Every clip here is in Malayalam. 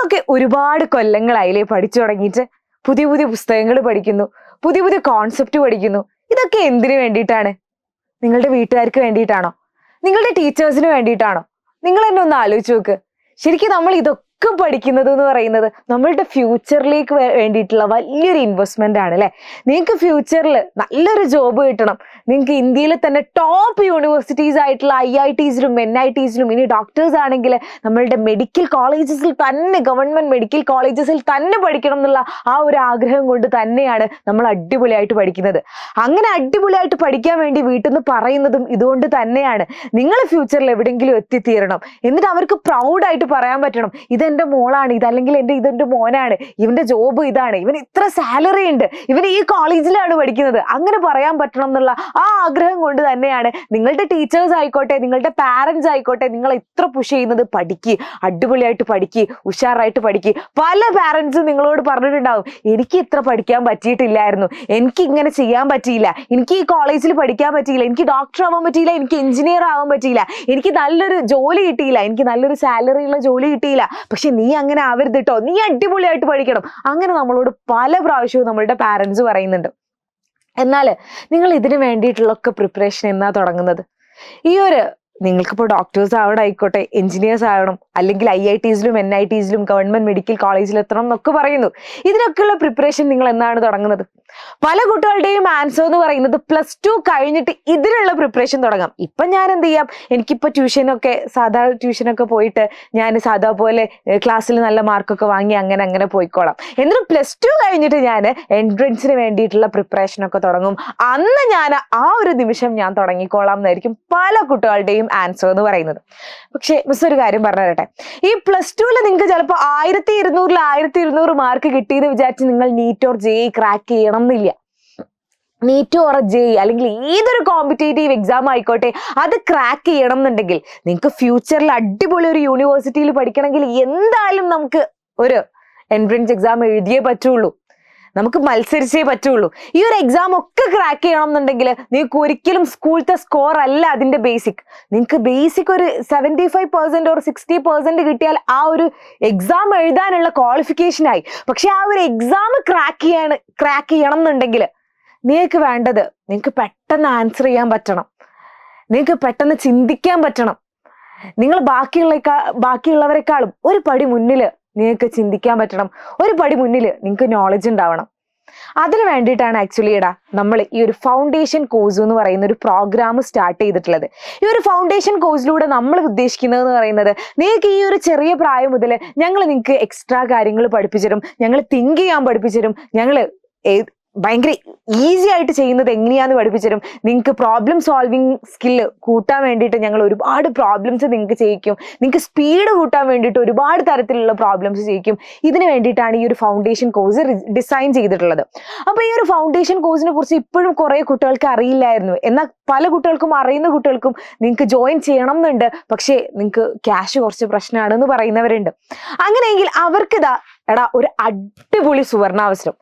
നിങ്ങളൊക്കെ ഒരുപാട് കൊല്ലങ്ങളായില്ലേ പഠിച്ചു തുടങ്ങിയിട്ട്? പുതിയ പുതിയ പുസ്തകങ്ങൾ പഠിക്കുന്നു, പുതിയ പുതിയ കോൺസെപ്റ്റ് പഠിക്കുന്നു. ഇതൊക്കെ എന്തിനു വേണ്ടിയിട്ടാണ്? നിങ്ങളുടെ വീട്ടുകാർക്ക് വേണ്ടിയിട്ടാണോ? നിങ്ങളുടെ ടീച്ചേഴ്സിന് വേണ്ടിയിട്ടാണോ? നിങ്ങൾ തന്നെ ഒന്ന് ആലോചിച്ച് നോക്ക്. ശരിക്കും നമ്മൾ ഇതൊക്കെ പഠിക്കുന്നത് എന്ന് പറയുന്നത് നമ്മളുടെ ഫ്യൂച്ചറിലേക്ക് വേണ്ടിയിട്ടുള്ള വലിയൊരു ഇൻവെസ്റ്റ്മെന്റ് ആണ് അല്ലെ. നിങ്ങൾക്ക് ഫ്യൂച്ചറിൽ നല്ലൊരു ജോബ് കിട്ടണം, നിങ്ങൾക്ക് ഇന്ത്യയിലെ തന്നെ ടോപ്പ് യൂണിവേഴ്സിറ്റീസ് ആയിട്ടുള്ള IITസിലും NITസിലും, ഇനി ഡോക്ടേഴ്സ് ആണെങ്കിൽ നമ്മളുടെ മെഡിക്കൽ കോളേജസിൽ തന്നെ, ഗവൺമെന്റ് മെഡിക്കൽ കോളേജസിൽ തന്നെ പഠിക്കണം എന്നുള്ള ആ ഒരു ആഗ്രഹം കൊണ്ട് തന്നെയാണ് നമ്മൾ അടിപൊളിയായിട്ട് പഠിക്കുന്നത്. അങ്ങനെ അടിപൊളിയായിട്ട് പഠിക്കാൻ വേണ്ടി വീട്ടിൽ നിന്ന് പറയുന്നതും ഇതുകൊണ്ട് തന്നെയാണ്. നിങ്ങൾ ഫ്യൂച്ചറിൽ എവിടെയെങ്കിലും എത്തിത്തീരണം, എന്നിട്ട് അവർക്ക് പ്രൗഡായിട്ട് പറയാൻ പറ്റണം, ഇതെന്റെ മോളാണ്, ഇതല്ലെങ്കിൽ ഇതെന്റെ മോനാണ്, ഇവന്റെ ജോബ് ഇതാണ്, ഇവന് ഇത്ര സാലറി ഉണ്ട്, ഇവൻ ഈ കോളേജിലാണ് പഠിക്കുന്നത്, അങ്ങനെ പറയാൻ പറ്റണം എന്നുള്ള ആ ആഗ്രഹം കൊണ്ട് തന്നെയാണ് നിങ്ങളുടെ ടീച്ചേഴ്സ് ആയിക്കോട്ടെ, നിങ്ങളുടെ പാരന്റ്സ് ആയിക്കോട്ടെ, നിങ്ങൾ ഇത്ര പുഷ് ചെയ്യുന്നത്. പഠിക്ക്, അടിപൊളിയായിട്ട് പഠിക്ക്, ഉഷാറായിട്ട് പഠിക്ക്. പല പാരന്റ്സും നിങ്ങളോട് പറഞ്ഞിട്ടുണ്ടാവും, എനിക്ക് ഇത്ര പഠിക്കാൻ പറ്റിയിട്ടില്ലായിരുന്നു, എനിക്ക് ഇങ്ങനെ ചെയ്യാൻ പറ്റിയില്ല, എനിക്ക് ഈ കോളേജിൽ പഠിക്കാൻ പറ്റിയില്ല, എനിക്ക് ഡോക്ടർ ആവാൻ പറ്റിയില്ല, എനിക്ക് എഞ്ചിനീയർ ആവാൻ പറ്റിയില്ല, എനിക്ക് നല്ലൊരു ജോലി കിട്ടിയില്ല, എനിക്ക് നല്ലൊരു സാലറി ഉള്ള ജോലി കിട്ടിയില്ല. പക്ഷെ നീ അങ്ങനെ ആവരുത് കേട്ടോ, നീ അടിപൊളിയായിട്ട് പഠിക്കണം. അങ്ങനെ നമ്മളോട് പല പ്രാവശ്യവും നമ്മളുടെ പാരന്റ്സ് പറയുന്നുണ്ട്. എന്നാൽ നിങ്ങൾ ഇതിന് വേണ്ടിയിട്ടുള്ളൊക്കെ പ്രിപ്പറേഷൻ എന്നാ തുടങ്ങുന്നത്? നിങ്ങൾക്കിപ്പോൾ ഡോക്ടേഴ്സ് ആവണം ആയിക്കോട്ടെ, എഞ്ചിനീയേഴ്സ് ആവണം, അല്ലെങ്കിൽ IITസിലും NITസിലും ഗവൺമെന്റ് മെഡിക്കൽ കോളേജിൽ എത്തണം എന്നൊക്കെ പറയുന്നു. ഇതിനൊക്കെയുള്ള പ്രിപ്പറേഷൻ നിങ്ങൾ എന്നാണ് തുടങ്ങുന്നത്? പല കുട്ടികളുടെയും ആൻസർ എന്ന് പറയുന്നത് +2 കഴിഞ്ഞിട്ട് ഇതിനുള്ള പ്രിപ്പറേഷൻ തുടങ്ങാം. ഇപ്പൊ ഞാൻ എന്ത് ചെയ്യാം, എനിക്കിപ്പോ സാധാ ട്യൂഷനൊക്കെ പോയിട്ട് ഞാൻ സാധാ പോലെ ക്ലാസ്സിൽ നല്ല മാർക്കൊക്കെ വാങ്ങി അങ്ങനെ പോയിക്കോളാം. എന്നിട്ട് +2 കഴിഞ്ഞിട്ട് ഞാൻ എൻട്രൻസിന് വേണ്ടിയിട്ടുള്ള പ്രിപ്പറേഷൻ ഒക്കെ തുടങ്ങും. അന്ന് ഞാൻ ആ ഒരു നിമിഷം ഞാൻ തുടങ്ങിക്കോളാം എന്നായിരിക്കും പല കുട്ടികളുടെയും ആൻസർ എന്ന് പറയുന്നത്. പക്ഷെ മിസ് ഒരു കാര്യം പറഞ്ഞു തരട്ടെ, ഈ +2ല് നിങ്ങൾക്ക് ചിലപ്പോൾ 1200 മാർക്ക് കിട്ടിയെന്ന് വിചാരിച്ച് നിങ്ങൾ നീറ്റ് ഓർ JEE ക്രാക്ക് ചെയ്യണം എന്നില്ല. നീറ്റ് ഓർ JEE അല്ലെങ്കിൽ ഏതൊരു കോമ്പറ്റേറ്റീവ് എക്സാം ആയിക്കോട്ടെ, അത് ക്രാക്ക് ചെയ്യണം എന്നുണ്ടെങ്കിൽ, നിങ്ങൾക്ക് ഫ്യൂച്ചറിൽ അടിപൊളി ഒരു യൂണിവേഴ്സിറ്റിയിൽ പഠിക്കണമെങ്കിൽ എന്തായാലും നമുക്ക് ഒരു എൻട്രൻസ് എക്സാം എഴുതിയേ പറ്റുള്ളൂ, നമുക്ക് മത്സരിച്ചേ പറ്റുള്ളൂ. ഈ ഒരു എക്സാം ഒക്കെ ക്രാക്ക് ചെയ്യണം എന്നുണ്ടെങ്കിൽ നിങ്ങൾക്ക് ഒരിക്കലും സ്കൂളത്തെ സ്കോർ അല്ല അതിന്റെ ബേസിക്. നിങ്ങൾക്ക് ബേസിക് ഒരു 75% or 60% കിട്ടിയാൽ ആ ഒരു എക്സാം എഴുതാനുള്ള ക്വാളിഫിക്കേഷൻ ആയി. പക്ഷെ ആ ഒരു എക്സാം ക്രാക്ക് ചെയ്യണം എന്നുണ്ടെങ്കിൽ നിങ്ങൾക്ക് വേണ്ടത്, നിങ്ങൾക്ക് പെട്ടെന്ന് ആൻസർ ചെയ്യാൻ പറ്റണം, നിങ്ങൾക്ക് പെട്ടെന്ന് ചിന്തിക്കാൻ പറ്റണം. നിങ്ങൾ ബാക്കിയുള്ളവരെക്കാളും ഒരു പടി മുന്നിൽ നിങ്ങൾക്ക് ചിന്തിക്കാൻ പറ്റണം, ഒരു പടി മുന്നിൽ നിങ്ങൾക്ക് നോളജ് ഉണ്ടാവണം. അതിന് വേണ്ടിയിട്ടാണ് ആക്ച്വലി നമ്മൾ ഈ ഒരു ഫൗണ്ടേഷൻ കോഴ്സ് എന്ന് പറയുന്ന ഒരു പ്രോഗ്രാം സ്റ്റാർട്ട് ചെയ്തിട്ടുള്ളത്. ഈ ഒരു ഫൗണ്ടേഷൻ കോഴ്സിലൂടെ നമ്മൾ ഉദ്ദേശിക്കുന്നത് എന്ന് പറയുന്നത്, നിങ്ങൾക്ക് ഈ ഒരു ചെറിയ പ്രായം മുതൽ ഞങ്ങൾ നിങ്ങൾക്ക് എക്സ്ട്രാ കാര്യങ്ങൾ പഠിപ്പിച്ചു തരും, ഞങ്ങൾ തിങ്ക് ചെയ്യാൻ പഠിപ്പിച്ചു തരും, ഞങ്ങൾ ഭയങ്കര ഈസി ആയിട്ട് ചെയ്യുന്നത് എങ്ങനെയാന്ന് പഠിപ്പിച്ചു തരും, നിങ്ങൾക്ക് പ്രോബ്ലം സോൾവിങ് സ്കില്ല് കൂട്ടാൻ വേണ്ടിയിട്ട് ഞങ്ങൾ ഒരുപാട് പ്രോബ്ലംസ് നിങ്ങൾക്ക് ചെയ്യിക്കും, നിങ്ങൾക്ക് സ്പീഡ് കൂട്ടാൻ വേണ്ടിയിട്ട് ഒരുപാട് തരത്തിലുള്ള പ്രോബ്ലംസ് ചെയ്യിക്കും. ഇതിന് വേണ്ടിയിട്ടാണ് ഈ ഒരു ഫൗണ്ടേഷൻ കോഴ്സ് ഡിസൈൻ ചെയ്തിട്ടുള്ളത്. അപ്പൊ ഈ ഒരു ഫൗണ്ടേഷൻ കോഴ്സിനെ കുറിച്ച് ഇപ്പോഴും കുറെ കുട്ടികൾക്ക് അറിയില്ലായിരുന്നു. എന്നാൽ പല കുട്ടികൾക്കും, അറിയുന്ന കുട്ടികൾക്കും നിങ്ങൾക്ക് ജോയിൻ ചെയ്യണം എന്നുണ്ട്, പക്ഷേ നിങ്ങൾക്ക് ക്യാഷ് കുറച്ച് പ്രശ്നമാണെന്ന് പറയുന്നവരുണ്ട്. അങ്ങനെയെങ്കിൽ അവർക്ക് ഒരു അടിപൊളി സുവർണാവസരം.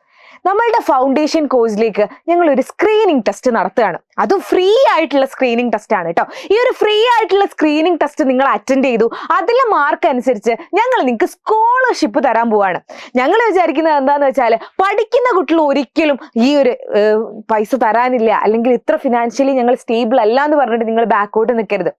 നമ്മളുടെ ഫൗണ്ടേഷൻ കോഴ്സിലേക്ക് ഞങ്ങൾ ഒരു സ്ക്രീനിങ് ടെസ്റ്റ് നടത്തുകയാണ്. അതും ഫ്രീ ആയിട്ടുള്ള സ്ക്രീനിങ് ടെസ്റ്റ് ആണ് കേട്ടോ. ഈ ഒരു ഫ്രീ ആയിട്ടുള്ള സ്ക്രീനിങ് ടെസ്റ്റ് നിങ്ങൾ അറ്റൻഡ് ചെയ്തു, അതിലെ മാർക്ക് അനുസരിച്ച് ഞങ്ങൾ നിങ്ങൾക്ക് സ്കോളർഷിപ്പ് തരാൻ പോവാണ്. ഞങ്ങൾ വിചാരിക്കുന്നത് എന്താന്ന് വെച്ചാൽ, പഠിക്കുന്ന കുട്ടികൾ ഒരിക്കലും ഈ ഒരു പൈസ തരാനില്ല, അല്ലെങ്കിൽ ഇത്ര ഫിനാൻഷ്യലി ഞങ്ങൾ സ്റ്റേബിൾ അല്ല എന്ന് പറഞ്ഞിട്ട് നിങ്ങൾ ബാക്കോട്ട് നിൽക്കരുത്.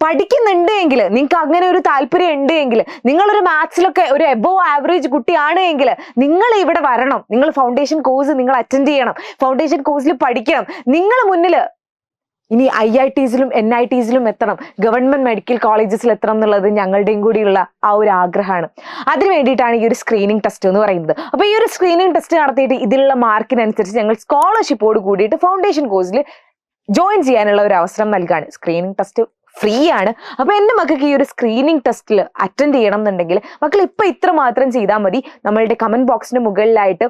പഠിക്കുന്നുണ്ട് എങ്കിൽ, നിങ്ങൾക്ക് അങ്ങനെ ഒരു താല്പര്യം ഉണ്ട് എങ്കിൽ, നിങ്ങളൊരു മാത്സിലൊക്കെ ഒരു എബോവ് ആവറേജ് കുട്ടിയാണ് എങ്കിൽ നിങ്ങൾ ഇവിടെ വരണം. നിങ്ങൾ ഫൗണ്ടേഷൻ കോഴ്സ് നിങ്ങൾ അറ്റൻഡ് ചെയ്യണം, ഫൗണ്ടേഷൻ കോഴ്സിൽ പഠിക്കണം. നിങ്ങൾ മുന്നിൽ ഇനി IITസിലും NITസിലും എത്തണം, ഗവൺമെന്റ് മെഡിക്കൽ കോളേജസിൽ എത്തണം എന്നുള്ളത് ഞങ്ങളുടെയും കൂടിയുള്ള ആ ഒരു ആഗ്രഹമാണ്. അതിന് വേണ്ടിയിട്ടാണ് ഈ ഒരു സ്ക്രീനിങ് ടെസ്റ്റ് എന്ന് പറയുന്നത്. അപ്പൊ ഈ ഒരു സ്ക്രീനിങ് ടെസ്റ്റ് നടത്തിയിട്ട് ഇതിലുള്ള മാർക്കിനനുസരിച്ച് ഞങ്ങൾ സ്കോളർഷിപ്പോട് കൂടിയിട്ട് ഫൗണ്ടേഷൻ കോഴ്സിൽ ജോയിൻ ചെയ്യാനുള്ള ഒരു അവസരം നൽകാണ്. സ്ക്രീനിങ് ടെസ്റ്റ് ഫ്രീ ആണ്. അപ്പൊ എൻ്റെ മക്കൾക്ക് ഈ ഒരു സ്ക്രീനിങ് ടെസ്റ്റിൽ അറ്റൻഡ് ചെയ്യണം എന്നുണ്ടെങ്കിൽ മക്കൾ ഇപ്പൊ ഇത്ര മാത്രം ചെയ്താൽ മതി. നമ്മളുടെ കമന്റ് ബോക്സിന്റെ മുകളിലായിട്ട്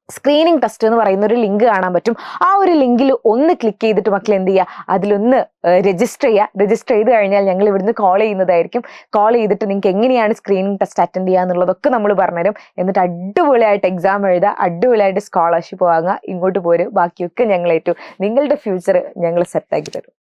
സ്ക്രീനിങ് ടെസ്റ്റ് എന്ന് പറയുന്ന ഒരു ലിങ്ക് കാണാൻ പറ്റും. ആ ഒരു ലിങ്കിൽ ഒന്ന് ക്ലിക്ക് ചെയ്തിട്ട് മക്കൾ എന്ത് ചെയ്യുക, അതിലൊന്ന് രജിസ്റ്റർ ചെയ്യുക. രജിസ്റ്റർ ചെയ്ത് കഴിഞ്ഞാൽ ഞങ്ങൾ ഇവിടുന്ന് കോൾ ചെയ്യുന്നതായിരിക്കും. കോൾ ചെയ്തിട്ട് നിങ്ങൾക്ക് എങ്ങനെയാണ് സ്ക്രീനിങ് ടെസ്റ്റ് അറ്റൻഡ് ചെയ്യുക എന്നുള്ളതൊക്കെ നമ്മൾ പറഞ്ഞുതരും. എന്നിട്ട് അടിപൊളിയായിട്ട് എക്സാം എഴുതുക, അടിപൊളിയായിട്ട് സ്കോളർഷിപ്പ് വാങ്ങുക, ഇങ്ങോട്ട് പോരും, ബാക്കിയൊക്കെ ഞങ്ങൾ ഏറ്റു. നിങ്ങളുടെ ഫ്യൂച്ചർ ഞങ്ങൾ സെറ്റാക്കി തരും.